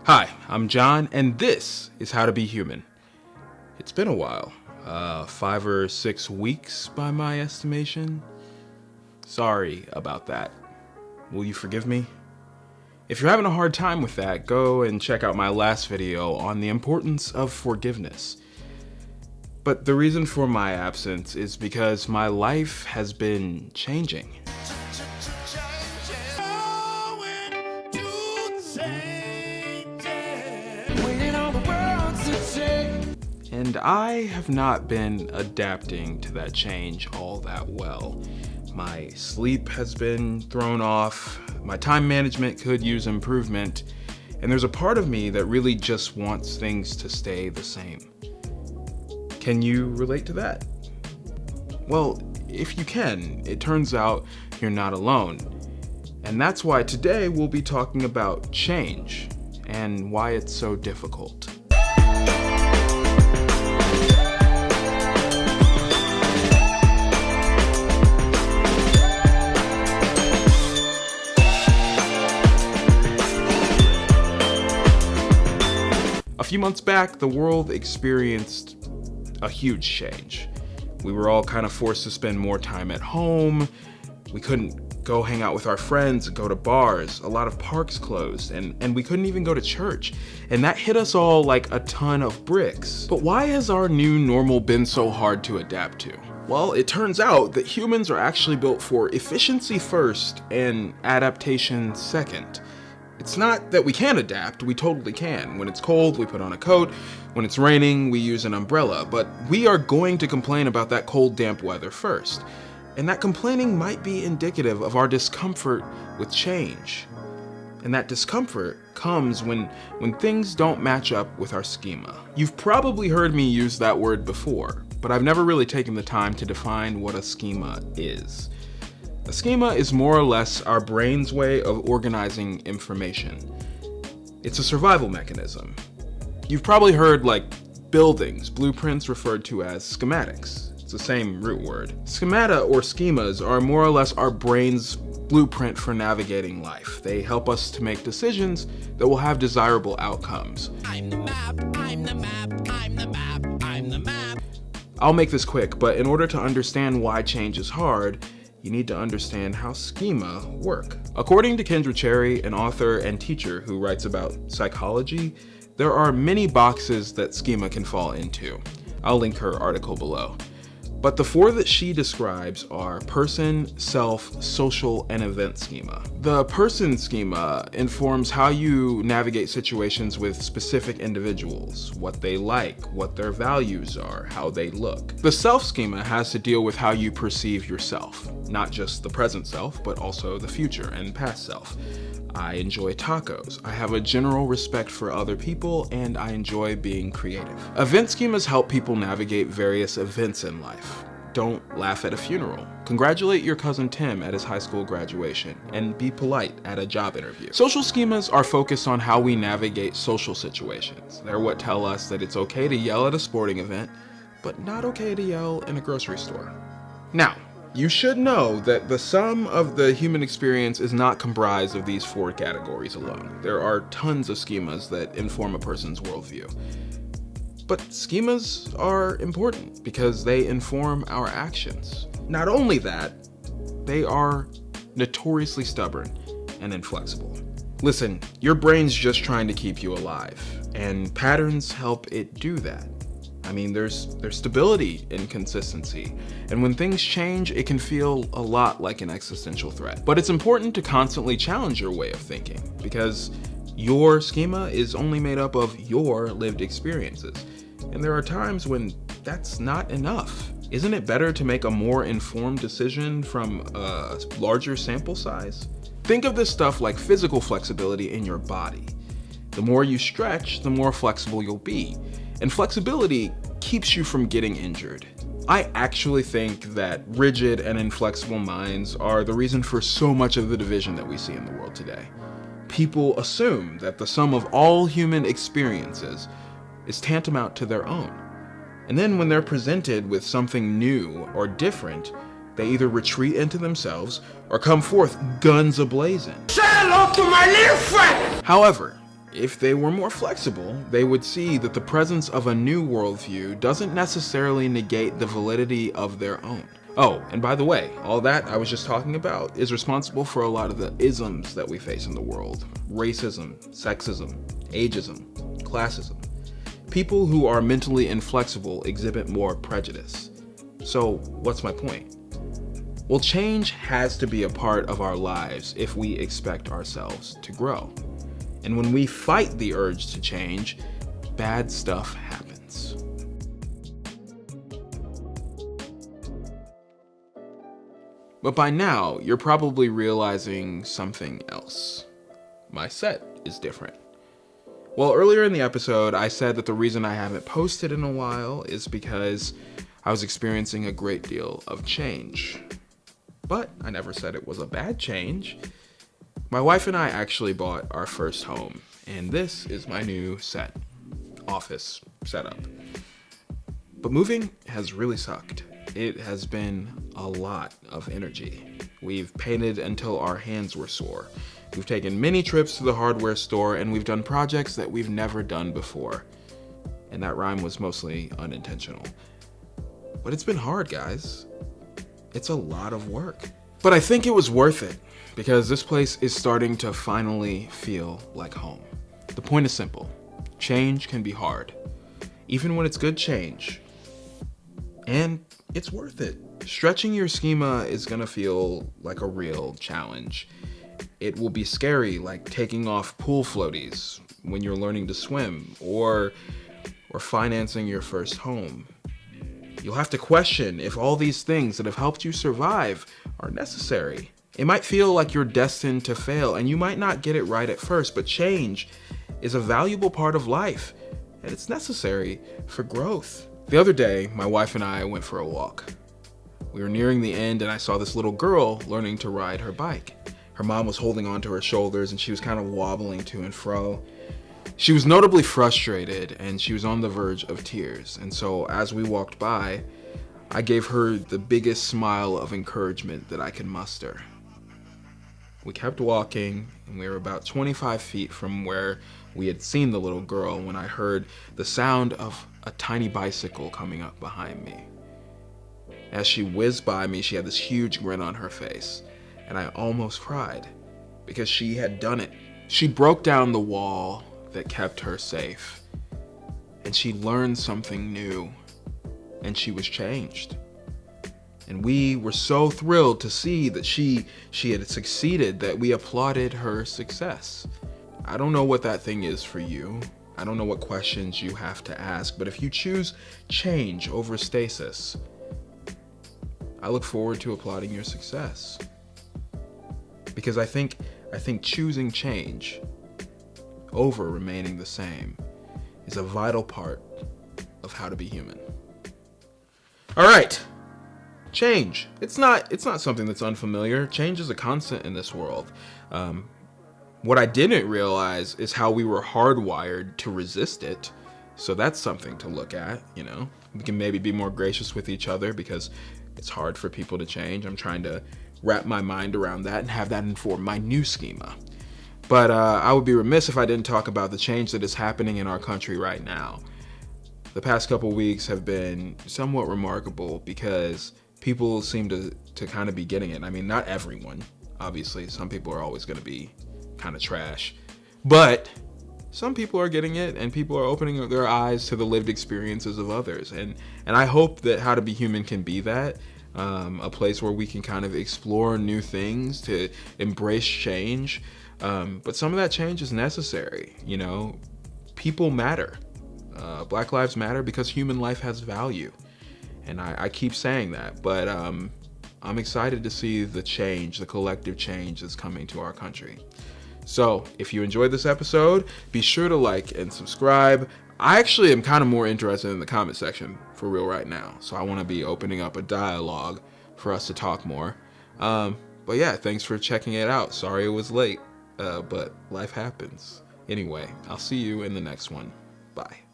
Hi, I'm John, and this is How to Be Human. It's been a while, 5 or 6 weeks by my estimation. Sorry about that. Will you forgive me? If you're having a hard time with that, go and check out my last video on the importance of forgiveness. But the reason for my absence is because my life has been changing. And I have not been adapting to that change all that well. My sleep has been thrown off, my time management could use improvement, and there's a part of me that really just wants things to stay the same. Can you relate to that? Well, if you can, it turns out you're not alone. And that's why today we'll be talking about change and why it's so difficult. A few months back, the world experienced a huge change. We were all kind of forced to spend more time at home. We couldn't go hang out with our friends, go to bars. A lot of parks closed, and we couldn't even go to church. And that hit us all like a ton of bricks. But why has our new normal been so hard to adapt to? Well, it turns out that humans are actually built for efficiency first and adaptation second. It's not that we can't adapt, we totally can. When it's cold, we put on a coat. When it's raining, we use an umbrella. But we are going to complain about that cold, damp weather first. And that complaining might be indicative of our discomfort with change. And that discomfort comes when things don't match up with our schema. You've probably heard me use that word before, but I've never really taken the time to define what a schema is. A schema is more or less our brain's way of organizing information. It's a survival mechanism. You've probably heard buildings, blueprints referred to as schematics. It's the same root word. Schemata or schemas are more or less our brain's blueprint for navigating life. They help us to make decisions that will have desirable outcomes. I'm the map, I'm the map, I'm the map, I'm the map. I'll make this quick, but in order to understand why change is hard, you need to understand how schema work. According to Kendra Cherry, an author and teacher who writes about psychology, there are many boxes that schema can fall into. I'll link her article below. But the 4 that she describes are person, self, social, and event schema. The person schema informs how you navigate situations with specific individuals, what they like, what their values are, how they look. The self schema has to deal with how you perceive yourself, not just the present self, but also the future and past self. I enjoy tacos, I have a general respect for other people, and I enjoy being creative. Event schemas help people navigate various events in life. Don't laugh at a funeral. Congratulate your cousin Tim at his high school graduation, and be polite at a job interview. Social schemas are focused on how we navigate social situations. They're what tell us that it's okay to yell at a sporting event, but not okay to yell in a grocery store. Now, you should know that the sum of the human experience is not comprised of these 4 categories alone. There are tons of schemas that inform a person's worldview. But schemas are important because they inform our actions. Not only that, they are notoriously stubborn and inflexible. Listen, your brain's just trying to keep you alive, and patterns help it do that. I mean, there's stability in consistency, and when things change, it can feel a lot like an existential threat. But it's important to constantly challenge your way of thinking, because your schema is only made up of your lived experiences, and there are times when that's not enough. Isn't it better to make a more informed decision from a larger sample size? Think of this stuff like physical flexibility in your body. The more you stretch, the more flexible you'll be. And flexibility keeps you from getting injured. I actually think that rigid and inflexible minds are the reason for so much of the division that we see in the world today. People assume that the sum of all human experiences is tantamount to their own. And then when they're presented with something new or different, they either retreat into themselves or come forth guns a-blazing. Say hello to my little friend! However, if they were more flexible, they would see that the presence of a new worldview doesn't necessarily negate the validity of their own. Oh, and by the way, all that I was just talking about is responsible for a lot of the isms that we face in the world. Racism, sexism, ageism, classism. People who are mentally inflexible exhibit more prejudice. So, what's my point? Well, change has to be a part of our lives if we expect ourselves to grow. And when we fight the urge to change, bad stuff happens. But by now, you're probably realizing something else. My set is different. Well, earlier in the episode, I said that the reason I haven't posted in a while is because I was experiencing a great deal of change. But I never said it was a bad change. My wife and I actually bought our first home, and this is my new office setup. But moving has really sucked. It has been a lot of energy. We've painted until our hands were sore. We've taken many trips to the hardware store, and we've done projects that we've never done before. And that rhyme was mostly unintentional. But it's been hard, guys. It's a lot of work. But I think it was worth it, because this place is starting to finally feel like home. The point is simple. Change can be hard, even when it's good change. And it's worth it. Stretching your schema is gonna feel like a real challenge. It will be scary, like taking off pool floaties when you're learning to swim, or financing your first home. You'll have to question if all these things that have helped you survive are necessary. It might feel like you're destined to fail, and you might not get it right at first, but change is a valuable part of life, and it's necessary for growth. The other day, my wife and I went for a walk. We were nearing the end, and I saw this little girl learning to ride her bike. Her mom was holding onto her shoulders, and she was kind of wobbling to and fro. She was notably frustrated, and she was on the verge of tears. And so as we walked by, I gave her the biggest smile of encouragement that I could muster. We kept walking, and we were about 25 feet from where we had seen the little girl when I heard the sound of a tiny bicycle coming up behind me. As she whizzed by me, she had this huge grin on her face, and I almost cried because she had done it. She broke down the wall that kept her safe, and she learned something new, and she was changed. And we were so thrilled to see that she had succeeded that we applauded her success. I don't know what that thing is for you. I don't know what questions you have to ask, but if you choose change over stasis, I look forward to applauding your success. Because I think choosing change over remaining the same is a vital part of how to be human. All right. Change. It's not something that's unfamiliar. Change is a constant in this world. What I didn't realize is how we were hardwired to resist it. So that's something to look at, you know. We can maybe be more gracious with each other because it's hard for people to change. I'm trying to wrap my mind around that and have that inform my new schema. But I would be remiss if I didn't talk about the change that is happening in our country right now. The past couple weeks have been somewhat remarkable because people seem to kind of be getting it. I mean, not everyone, obviously. Some people are always going to be kind of trash. But some people are getting it, and people are opening their eyes to the lived experiences of others. And I hope that How to Be Human can be that, a place where we can kind of explore new things, to embrace change. But some of that change is necessary. You know, people matter. Black lives matter because human life has value. And I keep saying that, but I'm excited to see the change, the collective change that's coming to our country. So if you enjoyed this episode, be sure to like and subscribe. I actually am kind of more interested in the comment section for real right now. So I want to be opening up a dialogue for us to talk more. But yeah, thanks for checking it out. Sorry it was late, but life happens. Anyway, I'll see you in the next one. Bye.